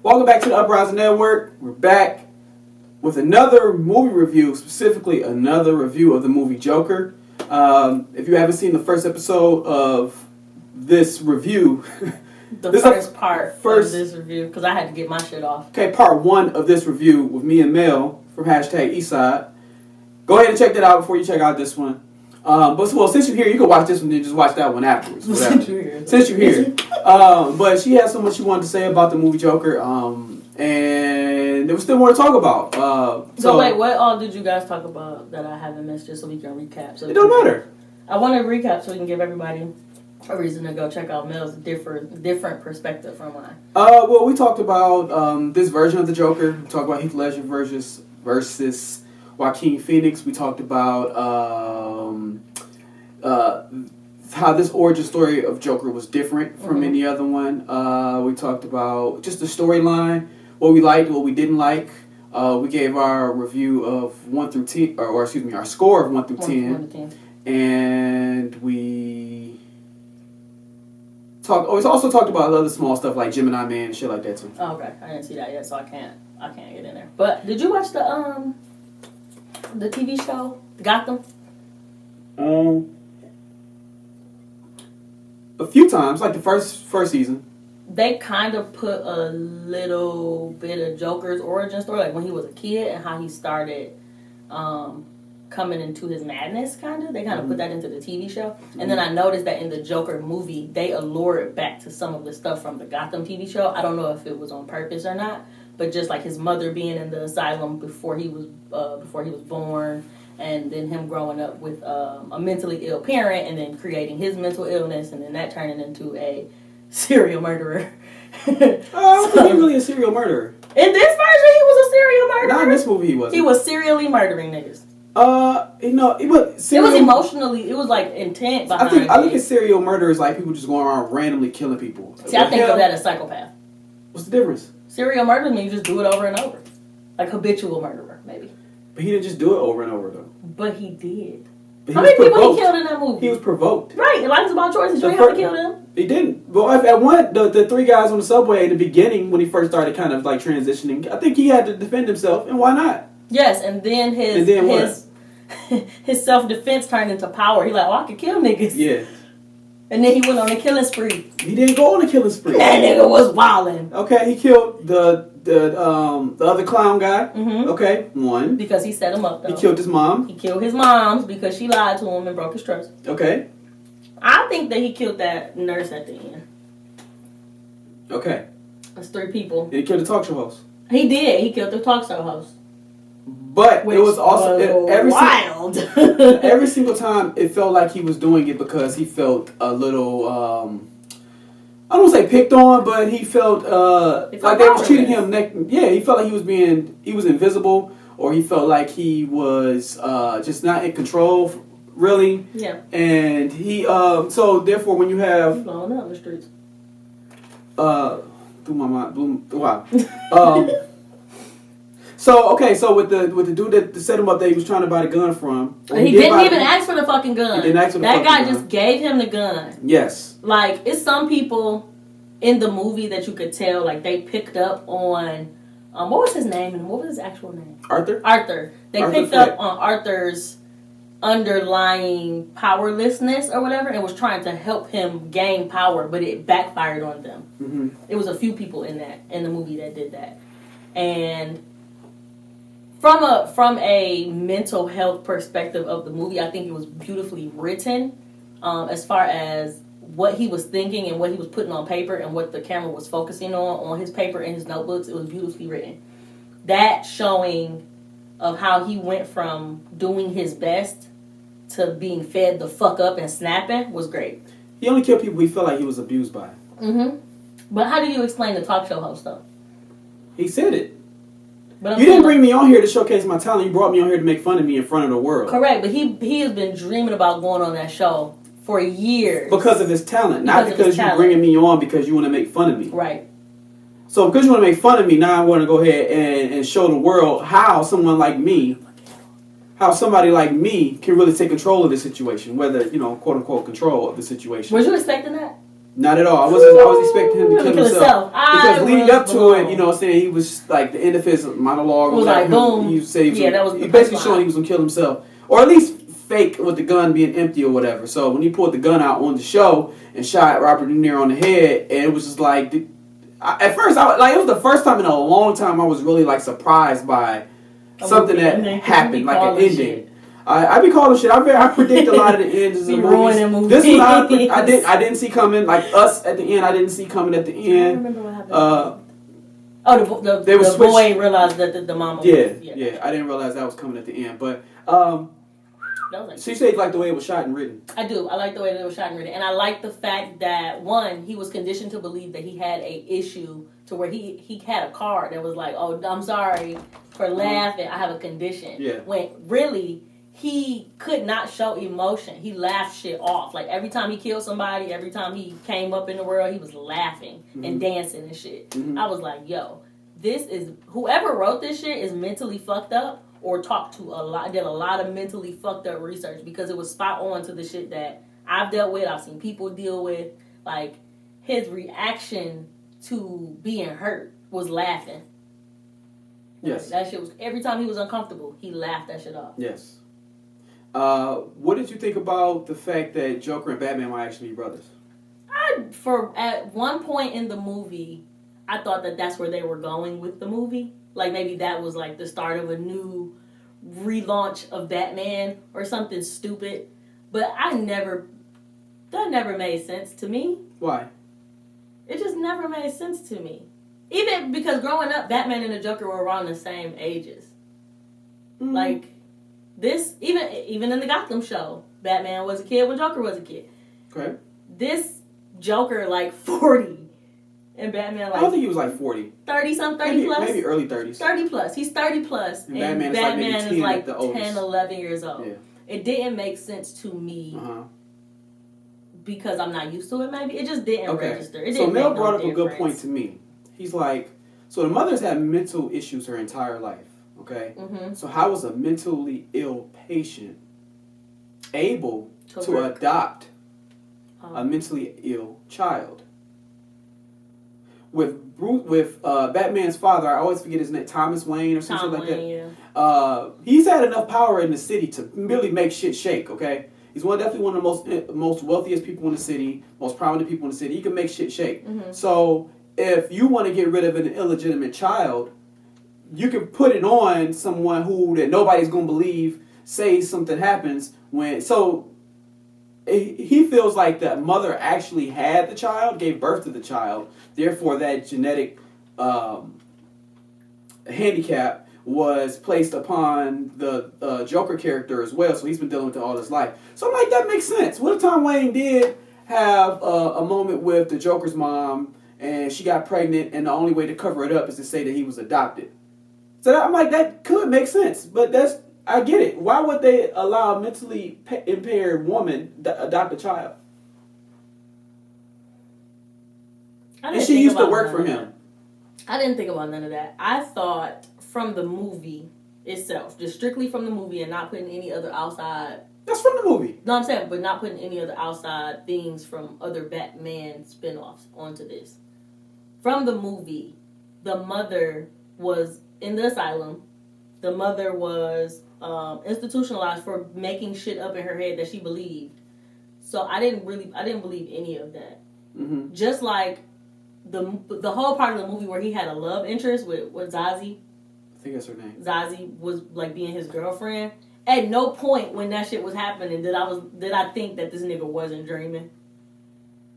Welcome back to the Uprising Network. We're back with another movie review, specifically another review of the movie Joker. If you haven't seen the first episode of this review, the first part of this review, because I had to get my shit off. Okay, part one of this review with me and Mel from #Eastside. Go ahead and check that out before you check out this one. Since you're here, you can watch this one and just watch that one afterwards. Since you're here. But she had so much she wanted to say about the movie Joker, and there was still more to talk about. So wait, what all did you guys talk about that I haven't missed, just so we can recap? So it don't matter. I want to recap so we can give everybody a reason to go check out Mel's different perspective from mine. We talked about this version of the Joker. We talked about Heath Ledger versus Joaquin Phoenix. We talked about how this origin story of Joker was different from any other one. We talked about just the storyline, what we liked, what we didn't like. We gave our review of 1 through 10, our score of 1 through 10. And we also talked about other small stuff like Gemini Man and shit like that too. Oh, okay, I didn't see that yet, so I can't get in there. But did you watch the TV show Gotham? A few times, like the first season. They kind of put a little bit of Joker's origin story, like when he was a kid and how he started coming into his madness, kind of. They kind of put that into the TV show. And then I noticed that in the Joker movie, they allured back to some of the stuff from the Gotham TV show. I don't know if it was on purpose or not, but just like his mother being in the asylum before he was born, and then him growing up with a mentally ill parent, and then creating his mental illness, and then that turning into a serial murderer. I don't think he's really a serial murderer. In this version, he was a serial murderer. Not in this movie, he wasn't. He was serially murdering niggas. It was emotionally, it was like intent behind it. I look at serial murder as like people just going around randomly killing people. See, I think of that as psychopath. What's the difference? Serial murder means you just do it over and over. Like habitual murderer, maybe. But he didn't just do it over and over, though. But he did. But how many people he killed in that movie? He was provoked. Right, life is about choices. You ain't have to kill them. He didn't. Well, at one, the three guys on the subway at the beginning, when he first started kind of like transitioning, I think he had to defend himself, and why not? Yes, and then his self-defense turned into power. He like, I could kill niggas. Yeah. And then he went on a killing spree. He didn't go on a killing spree. That nigga was wildin'. Okay, he killed the other clown guy. Mm-hmm. Okay, one. Because he set him up, though. He killed his mom. He killed his moms because she lied to him and broke his trust. Okay. I think that he killed that nurse at the end. Okay. That's 3 people. And he killed the talk show host. He did. He killed the talk show host. But it was also wild. Every single time it felt like he was doing it because he felt a little I don't say picked on, but he felt like they was treating him he felt like he was invisible, or he felt like he was just not in control really. Yeah. And he so therefore when you have blowing up in the streets. Through my mind, wow. So with the dude that set him up that he was trying to buy the gun from. He didn't even ask for the fucking gun. He didn't ask for the fucking gun. That guy just gave him the gun. Yes. Like, it's some people in the movie that you could tell, like, they picked up on, what was his name and what was his actual name? Arthur. They picked up on Arthur's underlying powerlessness or whatever, and was trying to help him gain power, but it backfired on them. Mm-hmm. It was a few people in the movie that did that. And from a mental health perspective of the movie, I think it was beautifully written, as far as what he was thinking and what he was putting on paper and what the camera was focusing on his paper and his notebooks. It was beautifully written. That showing of how he went from doing his best to being fed the fuck up and snapping was great. He only killed people he felt like he was abused by. Mm-hmm. But how do you explain the talk show host, though? He said it. But you didn't bring me on here to showcase my talent. You brought me on here to make fun of me in front of the world. Correct, but he has been dreaming about going on that show for years. Because of his talent. Not because you're bringing me on because you want to make fun of me. Right. So because you want to make fun of me, now I want to go ahead and show the world how somebody like me can really take control of the situation. Whether, quote unquote, control of the situation. Was you expecting that? Not at all. I was expecting him to kill himself. Because leading up to it, you know what I'm saying, he was like the end of his monologue was like boom. He said he was basically showing he was gonna kill himself. Or at least fake with the gun being empty or whatever. So when he pulled the gun out on the show and shot Robert De Niro on the head, and it was just like at first it was the first time in a long time I was really like surprised by something that happened, like an ending. Shit. I be calling shit. I predict a lot of the ends of movies. This one I didn't see coming. Like Us at the end, I didn't see coming at the end. I remember what happened. The boy realized that the mama. Yeah. I didn't realize that was coming at the end. But so you say you like the way it was shot and written. I do. I like the way that it was shot and written, and I like the fact that one, he was conditioned to believe that he had a issue to where he had a card that was like, "Oh, I'm sorry for laughing. I have a condition." Yeah. When really. He could not show emotion. He laughed shit off. Like, every time he killed somebody, every time he came up in the world, he was laughing and dancing and shit. Mm-hmm. I was like, yo, whoever wrote this shit is mentally fucked up or did a lot of mentally fucked up research, because it was spot on to the shit that I've dealt with, I've seen people deal with. Like, his reaction to being hurt was laughing. Yes. That shit was, every time he was uncomfortable, he laughed that shit off. Yes. What did you think about the fact that Joker and Batman might actually be brothers? At one point in the movie, I thought that that's where they were going with the movie. Like, maybe that was like the start of a new relaunch of Batman or something stupid. But that never made sense to me. Why? It just never made sense to me. Even because growing up, Batman and the Joker were around the same ages. Mm. Like, this, even in the Gotham show, Batman was a kid when Joker was a kid. Okay. This Joker, like, 40. And Batman, like... I don't think he was, like, 40. 30-something, 30 plus? Maybe early 30s. 30 plus. He's 30 plus. And Batman is like 10, 11 years old. Yeah. It didn't make sense to me because I'm not used to it, maybe. It just didn't register. It didn't Mel brought up a good point to me. He's like, so the mother's had mental issues her entire life. Okay, so how was a mentally ill patient able to adopt a mentally ill child? With Batman's father, I always forget his name, Thomas Wayne or something like that. Yeah. He's had enough power in the city to really make shit shake. Okay, he's definitely one of the most wealthiest people in the city, most prominent people in the city. He can make shit shake. Mm-hmm. So if you want to get rid of an illegitimate child, you can put it on someone that nobody's going to believe, say something happens so he feels like the mother actually had the child, gave birth to the child, therefore that genetic handicap was placed upon the Joker character as well, so he's been dealing with it all his life. So I'm like, that makes sense. What if Tom Wayne did have a moment with the Joker's mom and she got pregnant and the only way to cover it up is to say that he was adopted? So I'm like, that could make sense, but I get it. Why would they allow a mentally impaired woman to adopt a child? And she used to work for him. I didn't think about none of that. I thought from the movie itself, just strictly from the movie and not putting any other outside... That's from the movie. No, I'm saying, but not putting any other outside things from other Batman spinoffs onto this. From the movie, the mother was in the asylum. The mother was institutionalized for making shit up in her head that she believed. So I didn't believe any of that. Mm-hmm. Just like the whole part of the movie where he had a love interest with Zazie. I think that's her name. Zazie was like being his girlfriend. At no point when that shit was happening did I think that this nigga wasn't dreaming.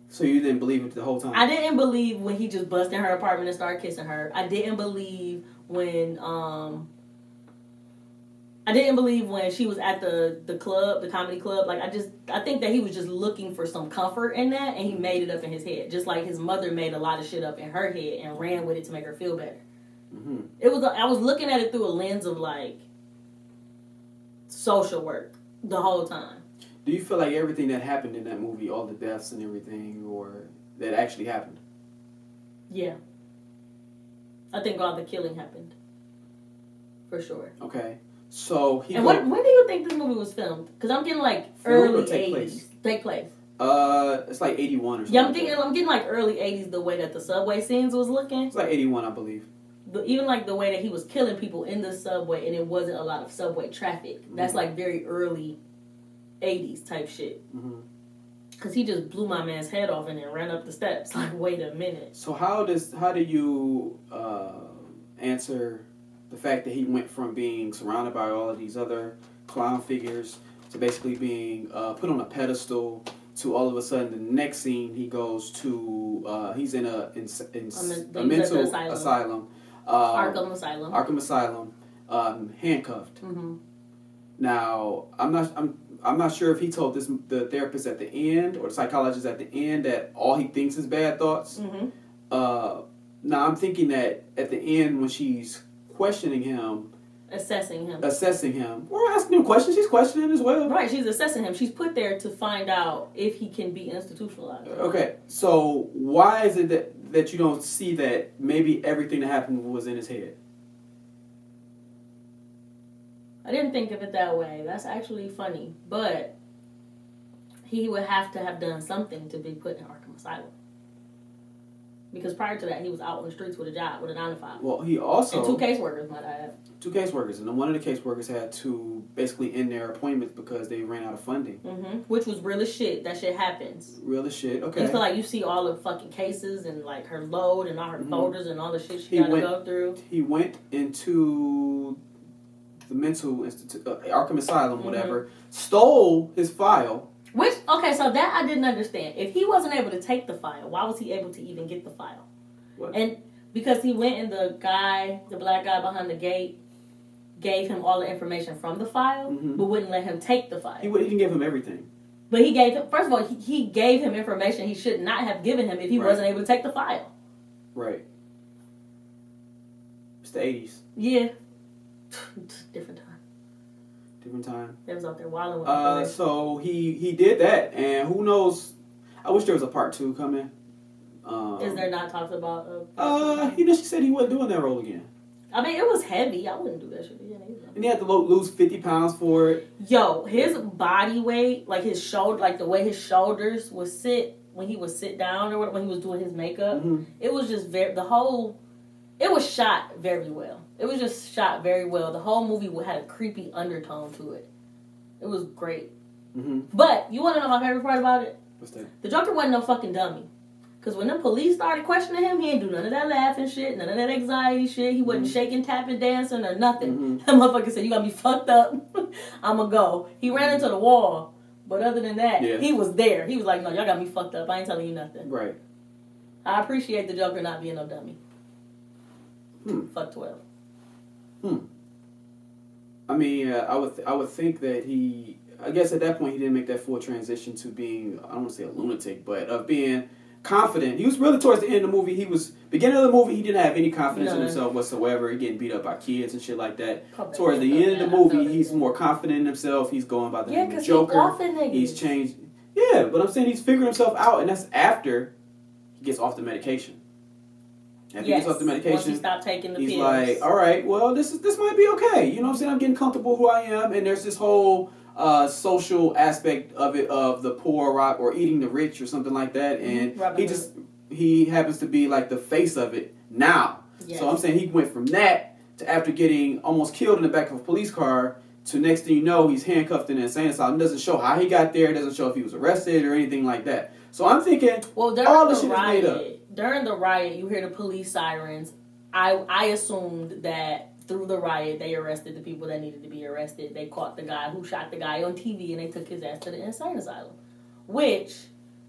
So you didn't believe it the whole time? I didn't believe when he just busted in her apartment and started kissing her. I didn't believe when she was at the club, the comedy club. Like, I think that he was just looking for some comfort in that, and he made it up in his head. Just like his mother made a lot of shit up in her head and ran with it to make her feel better. Mm-hmm. I was looking at it through a lens of, like, social work the whole time. Do you feel like everything that happened in that movie, all the deaths and everything, or that actually happened? Yeah. I think all the killing happened. For sure. Okay. So when do you think this movie was filmed? Because I'm getting like early 80s. Take place. It's like 81 or something. Yeah, I'm getting like early 80s the way that the subway scenes was looking. It's like 81, I believe. Even like the way that he was killing people in the subway and it wasn't a lot of subway traffic. That's like very early 80s type shit. Because he just blew my man's head off and then ran up the steps. Like, wait a minute. So how do you answer the fact that he went from being surrounded by all of these other clown figures to basically being put on a pedestal to all of a sudden the next scene he goes to he's in a mental asylum. Arkham Asylum. Arkham Asylum, handcuffed. Now I'm not sure if he told the therapist at the end or the psychologist at the end that all he thinks is bad thoughts. Now I'm thinking that at the end when she's questioning him, assessing him, or asking him questions, she's questioning as well. Right, she's assessing him. She's put there to find out if he can be institutionalized. Okay, so why is it that you don't see that maybe everything that happened was in his head? I didn't think of it that way. That's actually funny. But he would have to have done something to be put in Arkham Asylum. Because prior to that, he was out on the streets with a job, with a 9-to-5. Well, he also... And 2 caseworkers, might I add. 2 caseworkers. And then one of the caseworkers had to basically end their appointments because they ran out of funding. Which was real as shit. That shit happens. Real as shit, okay. You feel like you see all the fucking cases and like her load and all her folders and all the shit she got to go through. He went into the mental institute, Arkham Asylum, whatever, stole his file. Which, okay, so that I didn't understand. If he wasn't able to take the file, why was he able to even get the file? What? And because he went and the black guy behind the gate, gave him all the information from the file, but wouldn't let him take the file. He didn't give him everything. But he gave him, first of all, he gave him information he should not have given him if he wasn't able to take the file. Right. It's the 80s. Yeah. Different time. They was out there wilding with information. So he did that, and who knows? I wish there was a part 2 coming. Is there not talks about? She said he wasn't doing that role again. I mean, it was heavy. I wouldn't do that shit again either. And he had to lose 50 pounds for it. Yo, his body weight, like his shoulder, like the way his shoulders would sit when he would sit down or when he was doing his makeup, it was just it was shot very well. It was just shot very well. The whole movie had a creepy undertone to it. It was great. But you want to know my favorite part about it? What's that? The Joker wasn't no fucking dummy. Because when the police started questioning him, he didn't do none of that laughing shit, none of that anxiety shit. He wasn't shaking, tapping, dancing, or nothing. That motherfucker said, you got me fucked up. I'm going to go. He ran into the wall. But other than that, he was there. He was like, no, y'all got me fucked up. I ain't telling you nothing. Right. I appreciate the Joker not being no dummy. Fuck 12. I mean, I would think that I guess at that point he didn't make that full transition to being, I don't want to say a lunatic, but of being confident. He was really towards the end of the movie. Beginning of the movie, he didn't have any confidence in himself whatsoever. He getting beat up by kids and shit like that. Towards the end of the movie, he's more confident in himself. He's going by the name of Joker. He's changed. Yeah, but I'm saying he's figuring himself out, and that's after he gets off the medication. After he gets off the medication, once he stopped taking the pills. He's like, all right, well, this might be okay. You know what I'm saying? I'm getting comfortable who I am, and there's this whole social aspect of it, of the poor rock or eating the rich or something like that, and he happens to be like the face of it now. So I'm saying he went from that to after getting almost killed in the back of a police car to next thing you know he's handcuffed in an insane asylum. It doesn't show how he got there. It doesn't show if he was arrested or anything like that. So I'm thinking all this shit is made up. During the riot, you hear the police sirens. I assumed that through the riot, they arrested the people that needed to be arrested. They caught the guy who shot the guy on TV, and they took his ass to the insane asylum. Which,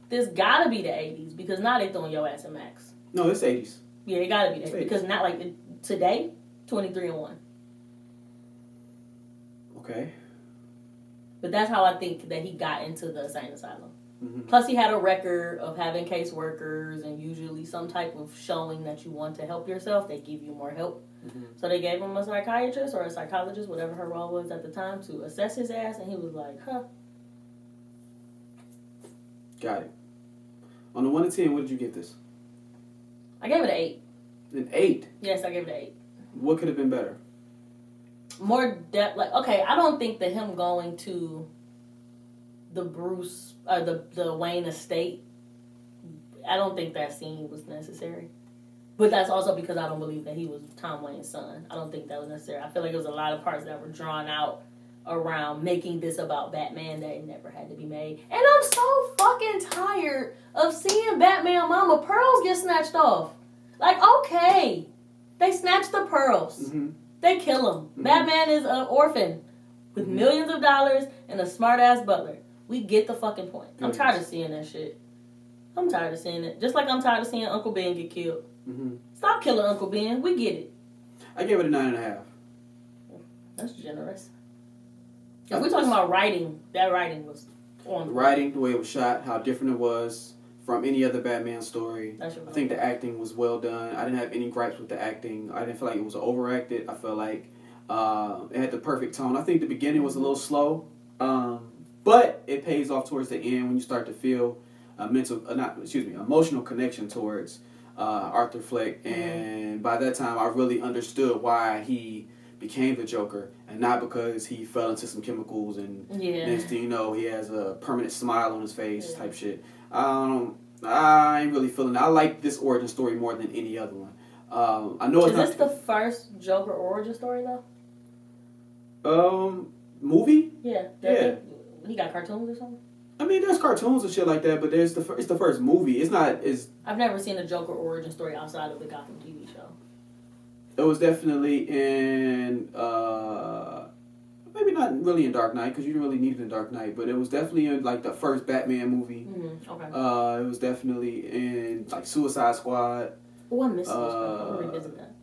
this gotta be the 80s, because now they throwing your ass in max. No, it's 80s. Yeah, it gotta be that. Because not like today, 23-1. Okay. But that's how I think that he got into the insane asylum. Plus, he had a record of having caseworkers, and usually some type of showing that you want to help yourself, they give you more help. So they gave him a psychiatrist or a psychologist, whatever her role was at the time, to assess his ass, and he was like, huh. Got it. On the 1 to 10, what did you give this? I gave it an 8. An 8? Yes, I gave it an 8. What could have been better? More depth. Like, okay, I don't think that him going to the Wayne estate. I don't think that scene was necessary. But that's also because I don't believe that he was Tom Wayne's son. I don't think that was necessary. I feel like there was a lot of parts that were drawn out around making this about Batman that it never had to be made. And I'm so fucking tired of seeing Batman Mama pearls get snatched off. Like, okay, they snatch the pearls. Mm-hmm. They kill him. Mm-hmm. Batman is an orphan with millions of dollars and a smart-ass butler. We get the fucking point. I'm tired of seeing that shit. I'm tired of seeing it. Just like I'm tired of seeing Uncle Ben get killed. Mm-hmm. Stop killing Uncle Ben. We get it. I gave it a 9.5. That's generous. If we're talking about writing, that writing was on. The writing, the way it was shot, how different it was from any other Batman story. I think the acting was well done. I didn't have any gripes with the acting. I didn't feel like it was overacted. I felt like it had the perfect tone. I think the beginning was a little slow, but it pays off towards the end when you start to feel emotional connection towards Arthur Fleck. And by that time, I really understood why he became the Joker, and not because he fell into some chemicals and next thing you know, he has a permanent smile on his face type shit. I ain't really feeling it. I like this origin story more than any other one. I know it's Is this the first Joker origin story though? Movie? Yeah. He got cartoons or something? I mean, there's cartoons and shit like that, but it's the first movie. It's not. I've never seen a Joker origin story outside of the Gotham TV show. It was definitely in, maybe not really in Dark Knight, because you didn't really need it in Dark Knight, but it was definitely in, like, the first Batman movie. Mm-hmm. Okay. It was definitely in, like, Suicide Squad. Oh, I missed this. I'll revisit that.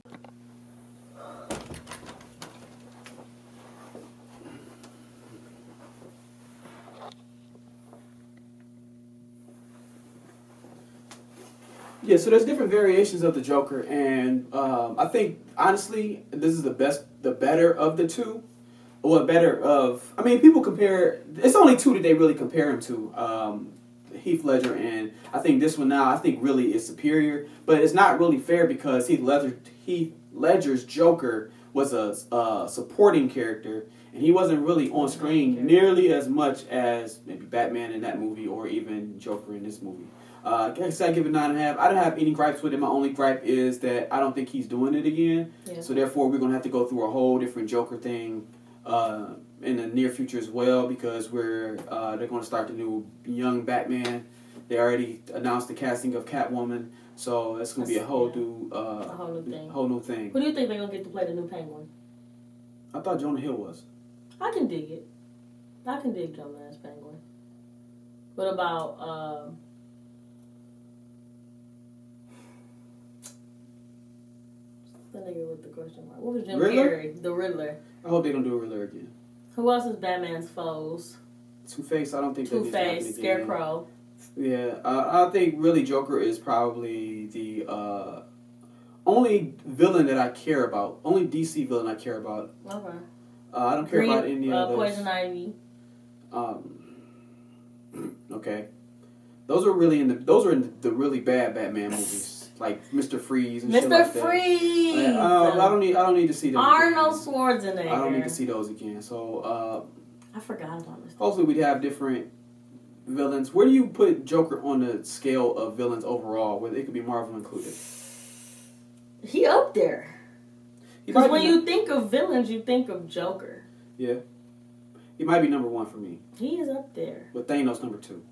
Yeah, so there's different variations of the Joker, and I think, honestly, this is the better of the two. I mean, people compare, it's only two that they really compare him to, Heath Ledger, and I think this one now, I think really is superior, but it's not really fair because Heath Ledger's Joker was a supporting character, and he wasn't really on screen nearly as much as maybe Batman in that movie or even Joker in this movie. I guess I give it 9.5. I don't have any gripes with it. My only gripe is that I don't think he's doing it again. Yeah. So therefore, we're going to have to go through a whole different Joker thing in the near future as well, because they're going to start the new young Batman. They already announced the casting of Catwoman, so that's going to be a whole new thing. Who do you think they're going to get to play the new Penguin? I thought Jonah Hill was. I can dig it. I can dig Jonah as Penguin. What about the nigga with the question mark? What was Jim Carrey? The Riddler. I hope they don't do a Riddler again. Who else is Batman's foes? Two-Face. I don't think Two-Face, Scarecrow. Yeah, I think really Joker is probably the only villain that I care about. Only DC villain I care about. Okay. I don't care about any others. Poison Ivy. Okay. Those are in the really bad Batman movies, like Mr. Freeze and shit like that. Mr. Freeze. I don't need to see those. Arnold Schwarzenegger. I don't need to see those again. So I forgot about this. Hopefully we'd have different villains. Where do you put Joker on the scale of villains overall, where it could be Marvel included? He up there. Because when you think of villains, you think of Joker. Yeah. He might be number one for me. He is up there. But Thanos number 2.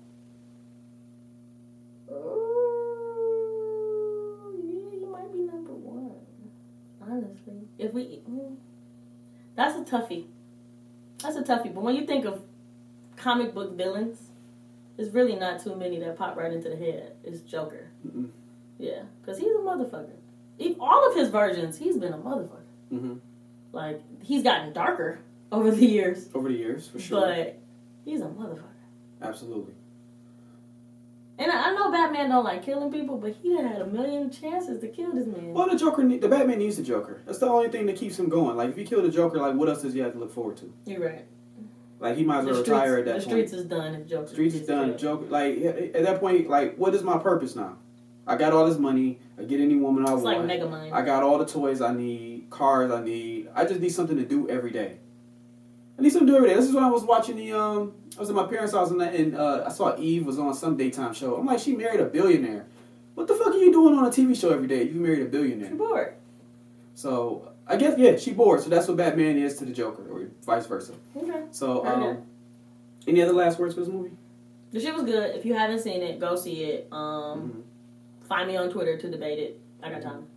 He might be number 1. Honestly. That's a toughie. But when you think of comic book villains, there's really not too many that pop right into the head. It's Joker. Mm-mm. Yeah. Because he's a motherfucker. All of his versions, he's been a motherfucker. Mm-hmm. Like, he's gotten darker over the years. For sure. But he's a motherfucker. Absolutely. And I know Batman don't like killing people, but he done had a million chances to kill this man. Well, the Batman needs the Joker. That's the only thing that keeps him going. Like, if he killed the Joker, like, what else does he have to look forward to? You're right. Like, he might as well retire at that point. The streets is done if Joker. Streets is done. Joker. Like, at that point, like, what is my purpose now? I got all this money. I get any woman I want. It's like Megamind. I got all the toys I need, cars I need. I just need something to do every day. I need something to do every day. This is when I was watching the I was at my parents' house and I saw Eve was on some daytime show. I'm like, she married a billionaire. What the fuck are you doing on a TV show every day? You married a billionaire. She bored. So I guess yeah, she bored. So that's what Batman is to the Joker, or vice versa. Okay. So any other last words for this movie? The shit was good. If you haven't seen it, go see it. Find me on Twitter to debate it. I got time.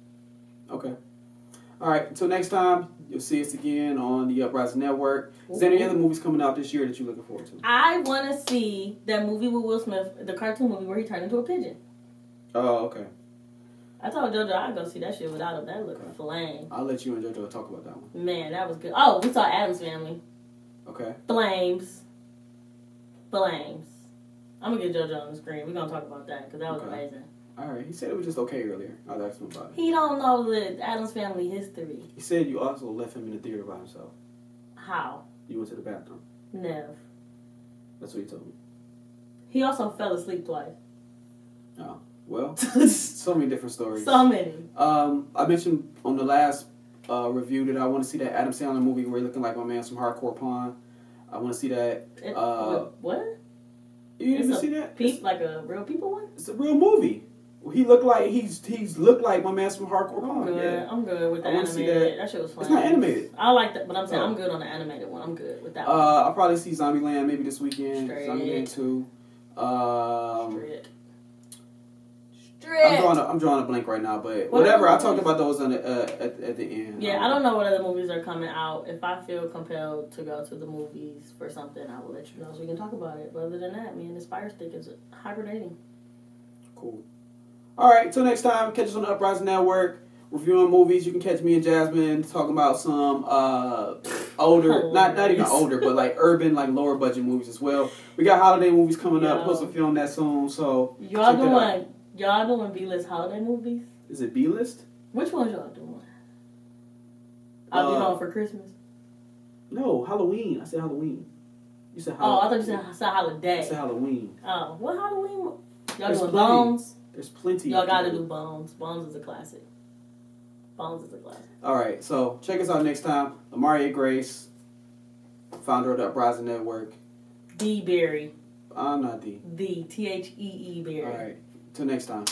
Okay. All right. Until next time, you'll see us again on the Uprising Network. Is there any other movies coming out this year that you're looking forward to? I want to see that movie with Will Smith, the cartoon movie where he turned into a pigeon. Oh, okay. I told JoJo I'd go see that shit without him. That looked flame. I'll let you and JoJo talk about that one. Man, that was good. Oh, we saw Addams Family. Okay. Flames. I'm going to get JoJo on the screen. We're going to talk about that because that was amazing. All right. He said it was just okay earlier. I was asking him about it. He don't know the Addams Family history. He said you also left him in the theater by himself. How? You went to the bathroom. Never. That's what he told me. He also fell asleep twice. Oh. Well, so many different stories. So many. I mentioned on the last review that I want to see that Adam Sandler movie where he's looking like my man from Hardcore Pawn. I want to see that. What? You didn't even see that? Like a real people one? It's a real movie. He looked like he's looked like my man from Hardcore Pawn. I'm good with the animated. That shit was fun. It's not animated. I like that, but I'm saying I'm good on the animated one. I'm good with that one. I'll probably see Zombieland maybe this weekend. Straight. Zombieland 2. Straight. I'm drawing a blank right now, but whatever. I talked about those at the end. Yeah, I don't know what other movies are coming out. If I feel compelled to go to the movies for something, I will let you know so we can talk about it. But other than that, me and this Fire Stick is hibernating. Cool. All right, till next time, catch us on the Uprising Network, reviewing movies. You can catch me and Jasmine talking about some older, not even older, but like urban, like lower budget movies as well. We got holiday movies coming up. Supposed to film that soon, so y'all doing B-list holiday movies? Is it B-list? Which ones y'all doing? I'll Be Home for Christmas. No, Halloween. I said Halloween. You said Halloween. Oh, I thought you said holiday. I said Halloween. Oh, what Halloween? Y'all doing Bones? There's plenty. Y'all gotta do Bones. Bones is a classic. All right, so check us out next time. Lamaria Grace, founder of the Uprising Network. D. Berry. I'm not D. The Thee Berry. All right, till next time.